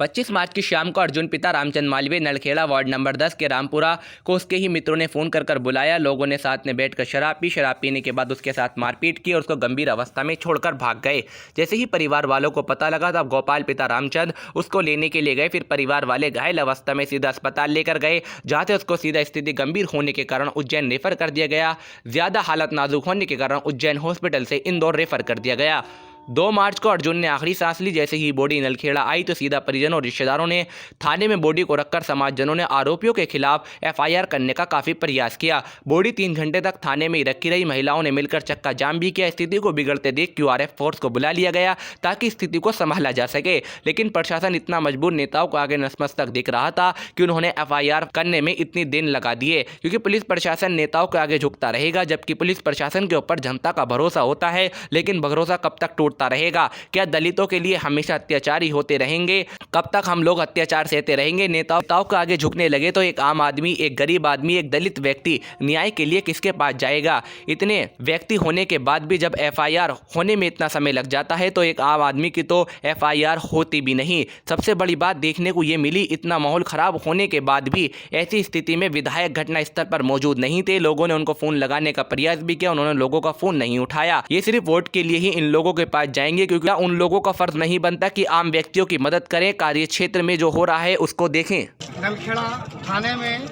25 मार्च की शाम को अर्जुन पिता रामचंद मालवीय नलखेड़ा वार्ड नंबर 10 के रामपुरा को उसके ही मित्रों ने फ़ोन कर बुलाया। लोगों ने साथ में बैठकर शराब पीने के बाद उसके साथ मारपीट की और उसको गंभीर अवस्था में छोड़कर भाग गए। जैसे ही परिवार वालों को पता लगा तब गोपाल पिता रामचंद उसको लेने के लिए गए। फिर परिवार वाले घायल अवस्था में सीधा अस्पताल लेकर गए, जहाँ से उसको सीधा स्थिति गंभीर होने के कारण उज्जैन रेफर कर दिया गया। ज़्यादा हालत नाजुक होने के कारण उज्जैन हॉस्पिटल से इंदौर रेफर कर दिया गया। 2 मार्च को अर्जुन ने आखिरी सांस ली। जैसे ही बॉडी नलखेड़ा आई तो सीधा परिजनों और रिश्तेदारों ने थाने में बॉडी को रखकर समाजजनों ने आरोपियों के खिलाफ एफआईआर करने का काफ़ी प्रयास किया। बॉडी 3 घंटे तक थाने में ही रखी रही। महिलाओं ने मिलकर चक्का जाम भी किया। स्थिति को बिगड़ते देख क्यूआरएफ फोर्स को बुला लिया गया ताकि स्थिति को संभाला जा सके, लेकिन प्रशासन इतना मजबूर नेताओं को आगे नतमस्तक दिख रहा था कि उन्होंने एफआईआर करने में इतनी दिन लगा दिए, क्योंकि पुलिस प्रशासन नेताओं के आगे झुकता रहेगा, जबकि पुलिस प्रशासन के ऊपर जनता का भरोसा होता है। लेकिन भरोसा कब तक टूटता रहेगा? क्या दलितों के लिए हमेशा अत्याचार ही होते रहेंगे? कब तक हम लोग अत्याचार सहते रहेंगे? नेताओं के आगे झुकने लगे तो एक आम आदमी, एक गरीब आदमी, एक दलित व्यक्ति न्याय के लिए किसके पास जाएगा? इतने व्यक्ति होने के बाद भी जब एफआईआर होने में इतना समय लग जाता है तो एक आम आदमी की तो एफआईआर होती भी नहीं। सबसे बड़ी बात देखने को ये मिली, इतना माहौल खराब होने के बाद भी ऐसी स्थिति में विधायक घटना स्थल पर मौजूद नहीं थे। लोगों ने उनको फोन लगाने का प्रयास भी किया, उन्होंने लोगों का फोन नहीं उठाया। ये सिर्फ वोट के लिए ही इन लोगों के पास जाएंगे, क्योंकि उन लोगों का फर्ज नहीं बनता कि आम व्यक्तियों की मदद करें, कार्य क्षेत्र में जो हो रहा है उसको देखें। नलखेड़ा थाने में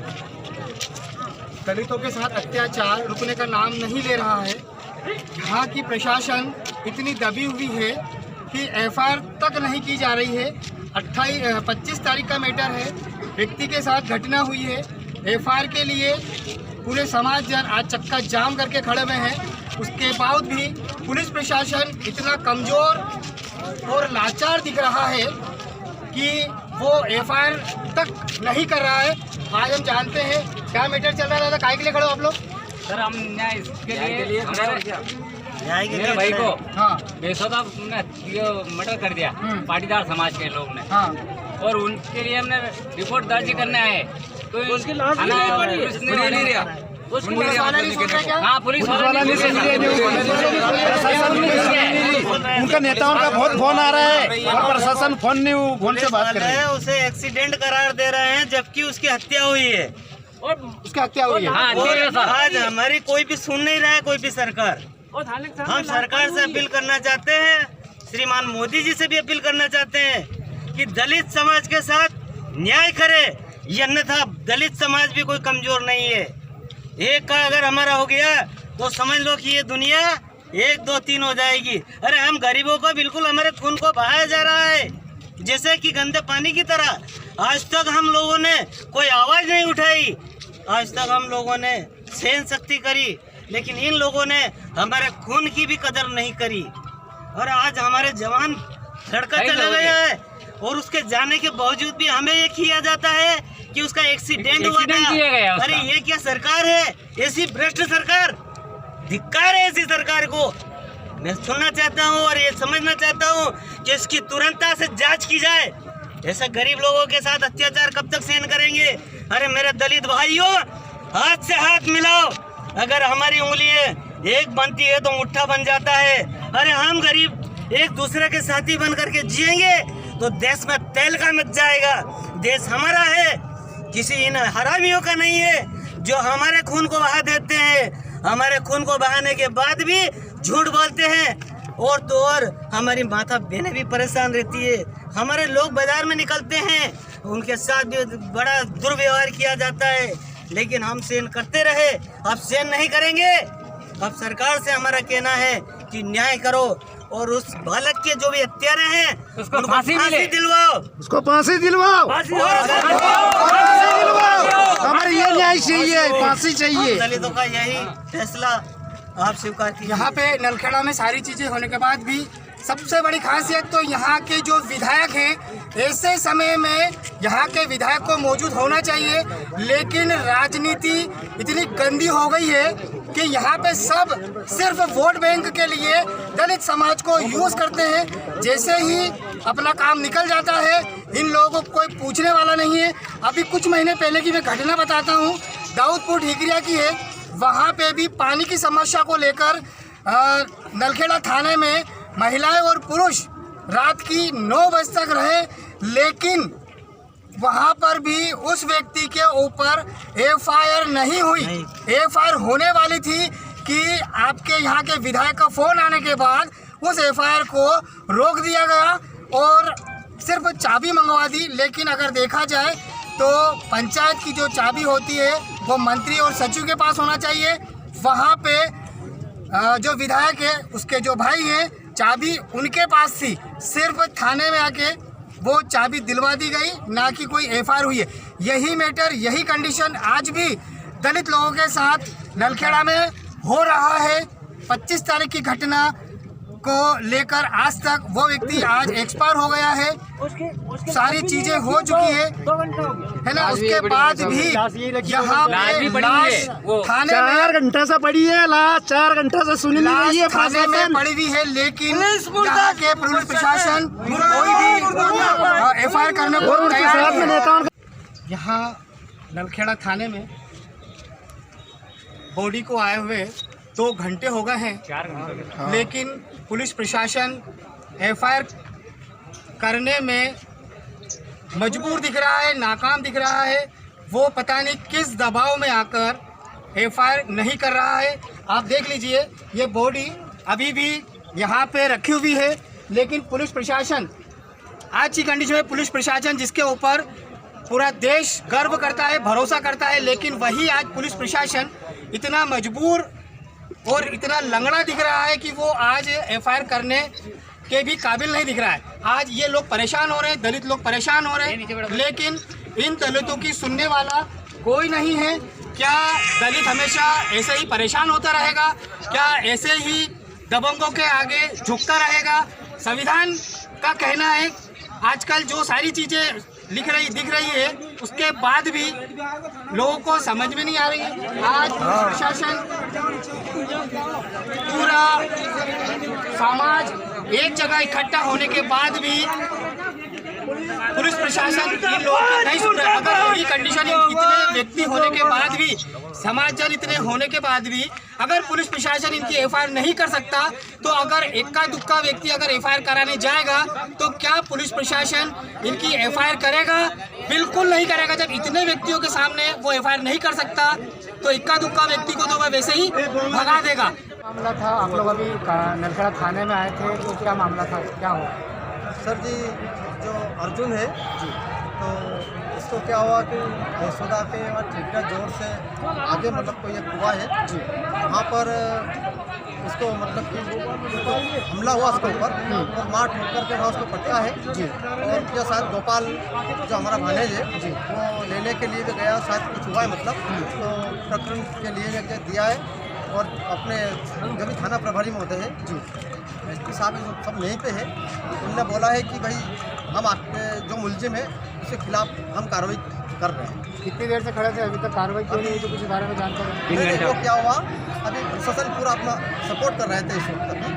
दलितों के साथ अत्याचार रुकने का नाम नहीं ले रहा है। यहाँ की प्रशासन इतनी दबी हुई है कि एफआईआर तक नहीं की जा रही है। 25 तारीख का मैटर है, व्यक्ति के साथ घटना हुई है। एफआईआर के लिए पूरे समाज जन आज चक्का जाम करके खड़े हुए हैं। उसके बाद भी पुलिस प्रशासन इतना कमज़ोर और लाचार दिख रहा है कि वो एफआईआर तक नहीं कर रहा है। आज हम जानते हैं क्या मैटर चल रहा था, काहे के लिए खड़े हो आप लोग? सर हम न्याय के लिए मेरे भाई को बेसौदा मर्डर कर दिया पाटीदार समाज के लोग ने, और उनके लिए हमने रिपोर्ट दर्ज करने आए तो उसकी लाश नहीं लिया। हाँ, पुलिस वाला उनका नेताओं का बहुत फोन आ रहा है और प्रशासन फोन से बात कर रहे हैं। उसे एक्सीडेंट करार दे रहे हैं जबकि उसकी हत्या हुई है और उसकी हत्या हुई है। आज हमारी कोई भी सुन नहीं रहा है, कोई भी सरकार। हम सरकार से अपील करना चाहते हैं, श्रीमान मोदी जी से भी अपील करना चाहते हैं कि दलित समाज के साथ न्याय करे, अन्यथा दलित समाज भी कोई कमजोर नहीं है। एक का अगर हमारा हो गया तो समझ लो कि ये दुनिया 1, 2, 3 हो जाएगी। अरे हम गरीबों को बिल्कुल हमारे खून को बहाया जा रहा है जैसे कि गंदे पानी की तरह। आज तक हम लोगों ने कोई आवाज़ नहीं उठाई, आज तक हम लोगों ने सहन शक्ति करी, लेकिन इन लोगों ने हमारे खून की भी कदर नहीं करी। और आज हमारे जवान लड़का चला गया है और उसके जाने के बावजूद भी हमें ये किया जाता है कि उसका एक्सीडेंट हुआ था। अरे ये क्या सरकार है? ऐसी भ्रष्ट सरकार, धिक्कार है ऐसी सरकार को। मैं सुनना चाहता हूँ और ये समझना चाहता हूँ कि इसकी तुरंतता से जांच की जाए। ऐसे गरीब लोगों के साथ अत्याचार कब तक सहन करेंगे? अरे मेरे दलित भाइयों, हाथ से हाथ मिलाओ। अगर हमारी उंगलियां एक बनती है तो मुट्ठा बन जाता है। अरे हम गरीब एक दूसरे के साथी बन करके जिएंगे तो देश में तेल का मच जाएगा। देश हमारा है, किसी इन हरामियों का नहीं है जो हमारे खून को बहा देते हैं। हमारे खून को बहाने के बाद भी झूठ बोलते हैं, और तो और हमारी माता बहनें भी परेशान रहती है। हमारे लोग बाजार में निकलते हैं, उनके साथ भी बड़ा दुर्व्यवहार किया जाता है, लेकिन हम सहन करते रहे। अब सहन नहीं करेंगे। अब सरकार से हमारा कहना है कि न्याय करो और उस बालक के जो भी हत्यारे हैं उसको फांसी दिलवाओ, उसको फांसी दिलवाओ, हमारे ये न्याय चाहिए, फांसी चाहिए। दलितों का यही फैसला आप स्वीकार कीजिए। यहाँ पे नलखेड़ा में सारी चीज़ें होने के बाद भी सबसे बड़ी खासियत तो यहाँ के जो विधायक हैं, ऐसे समय में यहाँ के विधायक को मौजूद होना चाहिए, लेकिन राजनीति इतनी गंदी हो गई है कि यहाँ पे सब सिर्फ वोट बैंक के लिए दलित समाज को यूज़ करते हैं। जैसे ही अपना काम निकल जाता है, इन लोगों को कोई पूछने वाला नहीं है। अभी कुछ महीने पहले की मैं घटना बताता हूँ, दाऊदपुर ठीकरिया की है। वहाँ पे भी पानी की समस्या को लेकर नलखेड़ा थाने में महिलाएं और पुरुष रात की 9 बजे तक रहे। लेकिन वहाँ पर भी उस व्यक्ति के ऊपर एफआईआर नहीं हुई। एफआईआर होने वाली थी कि आपके यहाँ के विधायक का फ़ोन आने के बाद उस एफआईआर को रोक दिया गया और सिर्फ चाबी मंगवा दी। लेकिन अगर देखा जाए तो पंचायत की जो चाबी होती है वो मंत्री और सचिव के पास होना चाहिए। वहाँ पे जो विधायक है उसके जो भाई हैं चाबी उनके पास थी, सिर्फ थाने में आके वो चाबी दिलवा दी गई, ना कि कोई एफआईआर हुई है। यही मैटर, यही कंडीशन आज भी दलित लोगों के साथ नलखेड़ा में हो रहा है। 25 तारीख की घटना को लेकर आज तक वो व्यक्ति आज एक्सपायर हो गया है, सारी चीजें हो चुकी है ना। उसके बाद भी यहाँ पे लाश थाने 4 घंटा से पड़ी है, लाश 4 घंटा से सुनी नहीं रही है, थाने में पड़ी हुई है। लेकिन यहाँ के पुलिस प्रशासन कोई भी एफआईआर करने को तैयार नहीं है। यहाँ नलखेड़ा थाने में बॉडी को आए हुए 2 घंटे हो गए हैं, लेकिन पुलिस प्रशासन एफआईआर करने में मजबूर दिख रहा है, नाकाम दिख रहा है। वो पता नहीं किस दबाव में आकर एफआईआर नहीं कर रहा है। आप देख लीजिए, ये बॉडी अभी भी यहाँ पे रखी हुई है, लेकिन पुलिस प्रशासन आज की कंडीशन में पुलिस प्रशासन जिसके ऊपर पूरा देश गर्व करता है, भरोसा करता है, लेकिन वही आज पुलिस प्रशासन इतना मजबूर और इतना लंगड़ा दिख रहा है कि वो आज एफआईआर करने के भी काबिल नहीं दिख रहा है। आज ये लोग परेशान हो रहे हैं, दलित लोग परेशान हो रहे हैं, लेकिन इन दलितों की सुनने वाला कोई नहीं है। क्या दलित हमेशा ऐसे ही परेशान होता रहेगा? क्या ऐसे ही दबंगों के आगे झुकता रहेगा? संविधान का कहना है आजकल जो सारी चीज़ें दिख रही है उसके बाद भी लोगों को समझ में नहीं आ रही है। आज प्रशासन पूरा समाज एक जगह इकट्ठा होने के बाद भी पुलिस प्रशासन इन लोगों को नहीं सुन रहा है। अगर यही कंडीशन इतने व्यक्ति होने के बाद भी, समाज जन इतने होने के बाद भी अगर पुलिस प्रशासन इनकी एफआईआर नहीं कर सकता, तो अगर इक्का दुक्का व्यक्ति अगर एफआईआर कराने जाएगा तो क्या पुलिस प्रशासन इनकी एफआईआर करेगा? बिल्कुल नहीं करेगा। जब इतने व्यक्तियों के सामने वो एफआईआर नहीं कर सकता तो इक्का दुक्का व्यक्ति को तो वह वैसे ही भगा देगा। मामला था, आप लोग अभी नलखेड़ा थाने में आए थे, तो क्या मामला था, क्या हुआ? सर जी, जो अर्जुन है जी, तो इसको क्या हुआ कि यशोदा के और ठेका जोर से आगे मतलब कोई एक कुआ है जी, वहाँ पर उसको मतलब कि हमला हुआ उसके ऊपर और मार ठोक करके वहाँ उसको पटका है जी। और उसके साथ गोपाल जो हमारा भानेज है जी, वो लेने के लिए भी गया, शायद कुछ हुआ है मतलब, तो प्रकरण के लिए दिया है। और अपने जो भी थाना प्रभारी महोदय है जी, एसपी साहब सब यहीं पे है, उन्होंने बोला है कि भाई हम आपके जो मुलजिम है उसके खिलाफ हम कार्रवाई कर रहे हैं। कितनी देर से खड़े थे, अभी तक कार्रवाई क्यों नहीं हुई? तो कुछ बारे में जानकारी देखो क्या हुआ, अभी प्रशासन पूरा अपना सपोर्ट कर रहे थे इस वक्त अभी।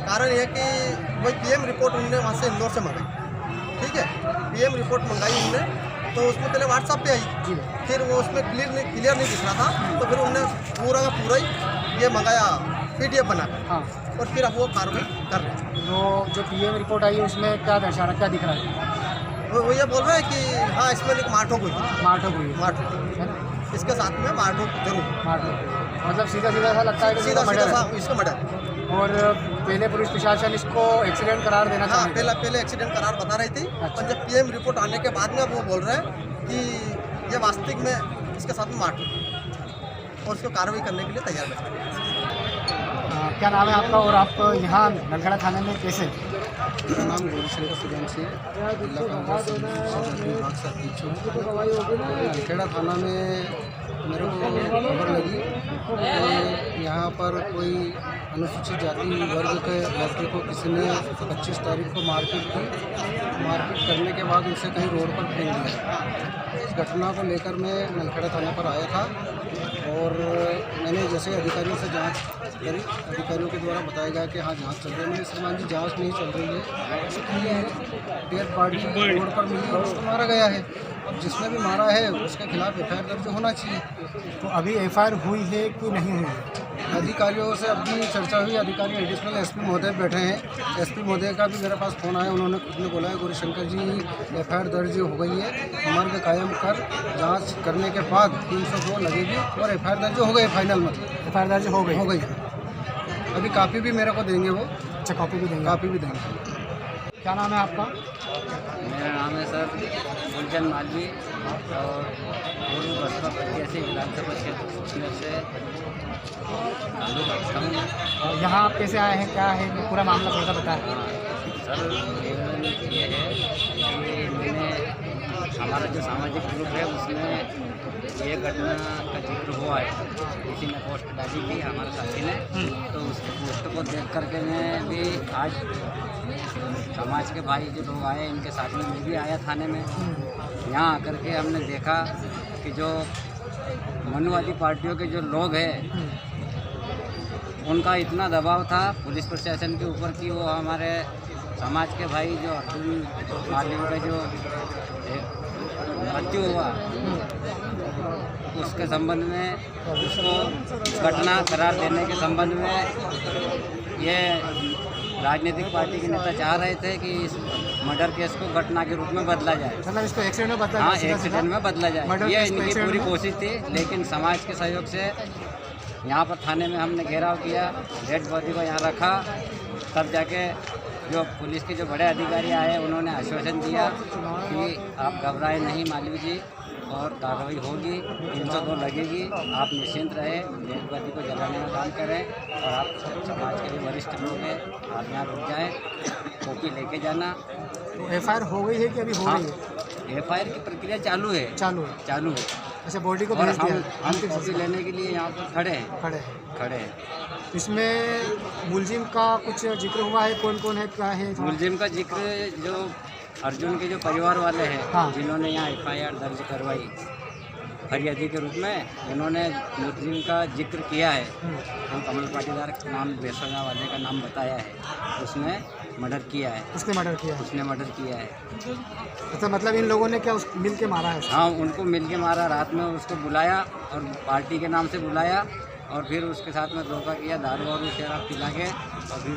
कारण ये कि वही पीएम रिपोर्ट उन्होंने वहाँ से इंदौर से मंगाई, ठीक है, पीएम रिपोर्ट मंगाई उन्होंने, तो उसमें पहले व्हाट्सएप पे आई जी, फिर वो उसमें क्लियर नहीं दिख रहा था, तो फिर उन्होंने पूरा का पूरा ही ये मंगाया PDF बना कर। हाँ, और फिर अब वो कार्रवाई कर रहे हैं। तो जो पीएम रिपोर्ट आई है उसमें क्या दर्शा रहा, क्या दिख रहा है? वो ये बोल रहे हैं कि हाँ इसमें एक मारठोक हुई, मारठोक हुई, मारठोक इसके साथ में मारठोक जरूर, मारठोक मतलब सीधा सा लगता है कि सीधा मर्डर है। इसका मर्डर। और पहले पुलिस प्रशासन इसको एक्सीडेंट करार देना हाँ, चाहिए। पहले एक्सीडेंट करार बता रही थी। अच्छा। और जब पीएम रिपोर्ट आने के बाद में वो बोल रहे हैं कि ये वास्तविक में इसके साथ में मारठोक और उसको कार्रवाई करने के लिए तैयार बैठे। क्या नाम है आपका और आप यहाँ नलखेड़ा थाने में कैसे? मेरा नाम गौरीशंकर सूर्यवंशी है, जिला कांग्रेस विभाग से अध्यक्ष हूँ। नलखेड़ा थाना में मेरे को खबर लगी कि यहाँ पर कोई अनुसूचित जाति वर्ग के लड़के को किसी ने 25 तारीख को मारपीट की। मारपीट करने के बाद उसे कहीं रोड पर फेंक दिया। इस घटना को लेकर मैं नलखेड़ा थाने पर आया था और मैंने जैसे अधिकारियों से जांच करी, अधिकारियों के द्वारा बताया गया कि हाँ जांच चल रही है। मैंने श्रीमान जी जांच नहीं चल रही है, डेड बॉडी रोड पर मिली और उसको मारा गया है। अब जिसने भी मारा है उसके खिलाफ FIR दर्ज होना चाहिए। तो अभी FIR हुई है कि नहीं हुई है? अधिकारियों से अपनी चर्चा हुई। अधिकारी एडिशनल एसपी महोदय बैठे हैं। एसपी महोदय का भी मेरे पास फ़ोन आया। उन्होंने खुद ने बोला है गौरीशंकर जी एफआईआर दर्ज हो गई है, मर्ग कायम कर जांच करने के बाद 302 लगेगी और एफआईआर दर्ज हो गई। फाइनल मतलब एफआईआर दर्ज हो गई। अभी कापी भी मेरे को देंगे वो। अच्छा, कॉपी भी देंगे। क्या नाम है आपका? मेरा नाम है सर गुलशन मालवी और पूर्व बसपा प्रत्याशी विधानसभा क्षेत्र से ताल्लुक रखता हूँ। और यहाँ आप कैसे आए हैं, क्या है ये पूरा मामला थोड़ा बताएं। सर निवेदन ये है कि मैंने हमारा जो सामाजिक ग्रुप है उसमें ये घटना का जिक्र हुआ है, किसी ने पोस्ट डाली थी हमारे साथी ने, तो उस पोस्ट को देख करके मैं भी आज समाज के भाई जो लोग आए इनके साथ में मैं भी आया थाने में। यहाँ आकर के हमने देखा कि जो मनुवादी पार्टियों के जो लोग हैं उनका इतना दबाव था पुलिस प्रशासन के ऊपर कि वो हमारे समाज के भाई जो अर्जुन मालवी का जो मृत्यु हुआ उसके संबंध में, उसको घटना करार देने के संबंध में ये राजनीतिक पार्टी के नेता चाह रहे थे कि इस मर्डर केस को घटना के रूप में बदला जाए। मतलब इसको एक्सीडेंट में बदला, हाँ, एक्सीडेंट में बदला जाए, ये इनकी पूरी कोशिश थी। लेकिन समाज के सहयोग से यहाँ पर थाने में हमने घेराव किया, डेड बॉडी को यहाँ रखा, तब जाके जो पुलिस के जो बड़े अधिकारी आए उन्होंने आश्वासन दिया कि आप घबराए नहीं मालवी जी और कार्रवाई होगी, 302 लगेगी, आप निश्चिंत रहे, डेड बॉडी को जलाने का काम करें और आप समाज के जो वरिष्ठ लोग हैं आप यहाँ रुक जाएँ, कॉपी लेके जाना। तो एफआईआर हो गई है कि अभी हो रही है? एफआईआर की प्रक्रिया चालू है। चालू है। अच्छा, बॉडी को और भेज दिया? हम कॉपी लेने के लिए यहाँ पर खड़े हैं। इसमें मुलजिम का कुछ जिक्र हुआ है? कौन कौन है, क्या है? मुलजिम का जिक्र जो अर्जुन के जो परिवार वाले हैं, हाँ। जिन्होंने यहाँ एफआईआर दर्ज करवाई फरियादी के रूप में, उन्होंने मुलजिम का जिक्र किया है। हम कमल पाटीदार का नाम बेसगा वाले का नाम बताया है, उसने मर्डर किया है। उसने मर्डर किया है। अच्छा, मतलब इन लोगों ने क्या मिल के मारा है? हाँ, उनको मिल के मारा। रात में उसको बुलाया और पार्टी के नाम से बुलाया और फिर उसके साथ में धोखा किया, दारू और शराब पिला के और फिर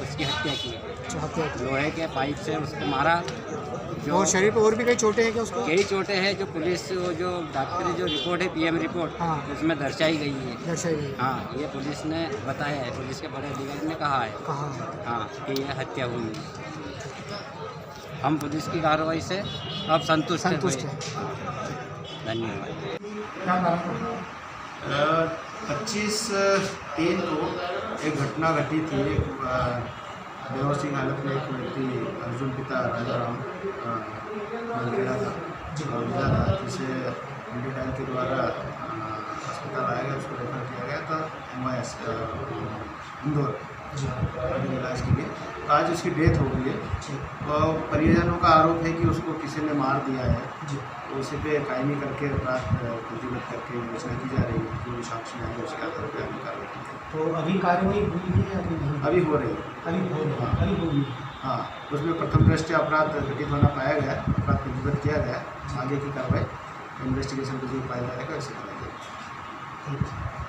उसकी हत्या की। लोहे के पाइप से उसको मारा। जो और शरीर पर और भी कई चोटें हैं क्या उसको? कई चोटें हैं जो पुलिस जो डॉक्टरी जो रिपोर्ट है पीएम रिपोर्ट, हाँ। उसमें दर्शाई गई है। हाँ, ये पुलिस ने बताया है, पुलिस के बड़े अधिकारी ने कहा है हाँ कि ये हत्या हुई है। हम पुलिस की कार्रवाई से अब संतुष्ट हैं। धन्यवाद। 25/3 को एक घटना घटी थी। बेहोश सिंह हालत में एक व्यक्ति अर्जुन पिता राजाराम खेड़ा था जिसे मेडिकल के द्वारा अस्पताल आया गया, उसको रेफर किया गया था MIS इंदौर इलाज के लिए। आज उसकी डेथ हो गई है और परिजनों का आरोप है कि उसको किसी ने मार दिया है। तो उसी पे कायमी करके अपराध प्रतिबद्ध करके विवेचना की जा रही है। जो साक्ष्य आएंगे उसके आधार पर आगे कार्रवाई की जाएगी। तो अभी कार्रवाई हुई है? अभी हो रही है। हाँ, उसमें प्रथम दृष्टया अपराध घटित होना पाया गया, अपराध प्रतिबद्ध किया गया। आगे की कार्रवाई इन्वेस्टिगेशन को जो पाया जाएगा वैसे कराई जाएगी।